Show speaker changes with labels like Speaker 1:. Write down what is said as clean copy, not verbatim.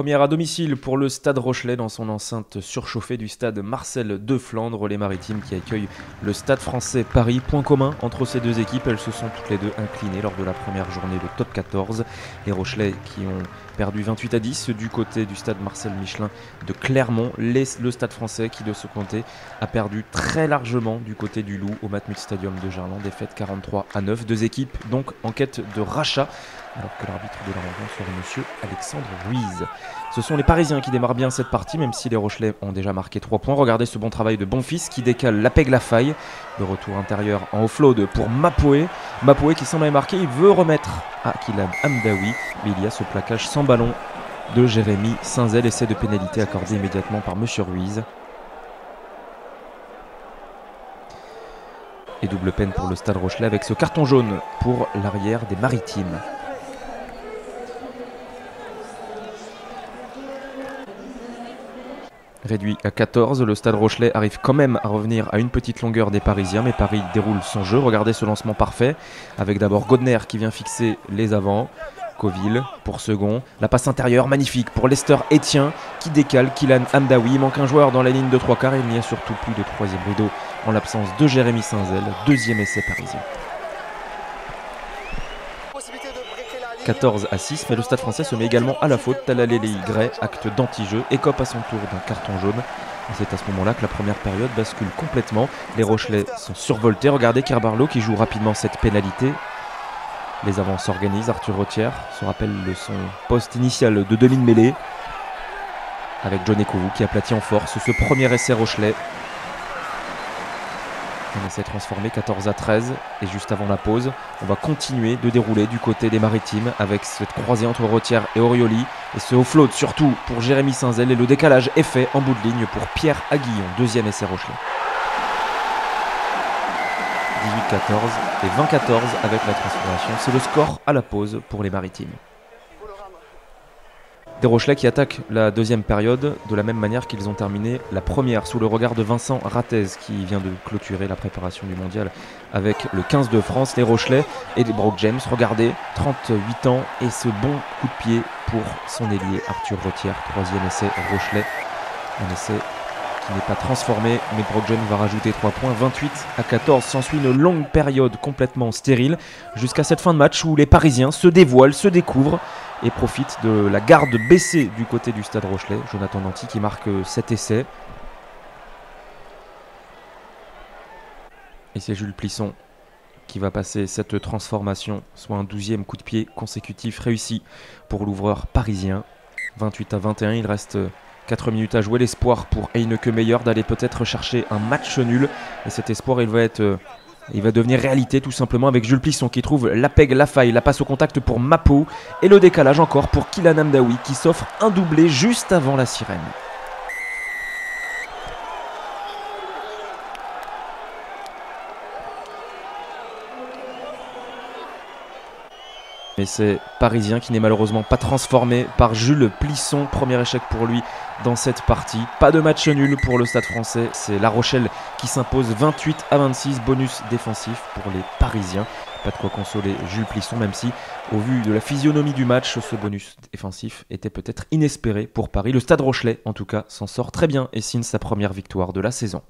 Speaker 1: Première à domicile pour le Stade Rochelais dans son enceinte surchauffée du stade Marcel de Flandre. Les Maritimes qui accueillent le Stade Français Paris. Point commun entre ces deux équipes, elles se sont toutes les deux inclinées lors de la première journée de top 14. Les Rochelais qui ont perdu 28-10 du côté du stade Marcel Michelin de Clermont. Le Stade Français qui de ce côté a perdu très largement du côté du Loup au Matmut Stadium de Gerland. Défaite 43-9. Deux équipes donc en quête de rachat, alors que l'arbitre de la rencontre serait monsieur Alexandre Ruiz. Ce sont les Parisiens qui démarrent bien cette partie, même si les Rochelais ont déjà marqué 3 points. Regardez ce bon travail de Bonfils qui décale Lapeg-Lafaille. Le retour intérieur en offload pour Mapoé. Mapoé qui semble aller marquer, il veut remettre à Kylian Hamdaoui. Mais il y a ce plaquage sans ballon de Jérémy Saint-Zel. Essai de pénalité accordé immédiatement par monsieur Ruiz. Et double peine pour le Stade Rochelais avec ce carton jaune pour l'arrière des Maritimes. Réduit à 14, le Stade Rochelais arrive quand même à revenir à une petite longueur des Parisiens, mais Paris déroule son jeu. Regardez ce lancement parfait, avec d'abord Godner qui vient fixer les avants, Coville pour second, la passe intérieure magnifique pour Lester Etienne qui décale Kylian Hamdaoui. Il manque un joueur dans la ligne de 3/4 et il n'y a surtout plus de troisième rideau en l'absence de Jérémy Saint-Zel, deuxième essai parisien. 14-6, mais le Stade Français se met également à la faute. Talaleli Gray, acte d'anti-jeu, écope à son tour d'un carton jaune. Et c'est à ce moment-là que la première période bascule complètement. Les Rochelais sont survoltés. Regardez Kerbarlo qui joue rapidement cette pénalité. Les avants s'organisent. Arthur Rottière se rappelle de son poste initial de demi-mêlée. Avec John Ekovu qui aplatit en force ce premier essai Rochelais. On essaie de transformer 14-13 et juste avant la pause, on va continuer de dérouler du côté des Maritimes avec cette croisée entre Rottière et Orioli et ce offload surtout pour Jérémy Saint-Zel et le décalage est fait en bout de ligne pour Pierre Aguillon, deuxième essai Rochelais. 18-14 et 20-14 avec la transformation, c'est le score à la pause pour les Maritimes. Des Rochelais qui attaquent la deuxième période de la même manière qu'ils ont terminé la première, sous le regard de Vincent Rattez qui vient de clôturer la préparation du mondial avec le 15 de France. Les Rochelais et les Brock James, regardez, 38 ans et ce bon coup de pied pour son ailier Arthur Rottière, troisième essai Rochelais. Un essai qui n'est pas transformé, mais Brock James va rajouter 3 points. 28-14, s'ensuit une longue période complètement stérile jusqu'à cette fin de match où les Parisiens se dévoilent, se découvrent et profite de la garde baissée du côté du Stade Rochelais. Jonathan Danty qui marque 7 essais. Et c'est Jules Plisson qui va passer cette transformation, soit un 12e coup de pied consécutif réussi pour l'ouvreur parisien. 28-21, il reste 4 minutes à jouer. L'espoir pour Heineke Meyer d'aller peut-être chercher un match nul. Et cet espoir, il va devenir réalité tout simplement avec Jules Plisson qui trouve Lapeg-Lafaille, la passe au contact pour Mapo et le décalage encore pour Kylian Hamdaoui qui s'offre un doublé juste avant la sirène. Mais c'est Parisien qui n'est malheureusement pas transformé par Jules Plisson. Premier échec pour lui dans cette partie. Pas de match nul pour le Stade Français. C'est La Rochelle qui s'impose 28-26. Bonus défensif pour les Parisiens. Pas de quoi consoler Jules Plisson, même si, au vu de la physionomie du match, ce bonus défensif était peut-être inespéré pour Paris. Le Stade Rochelais, en tout cas, s'en sort très bien et signe sa première victoire de la saison.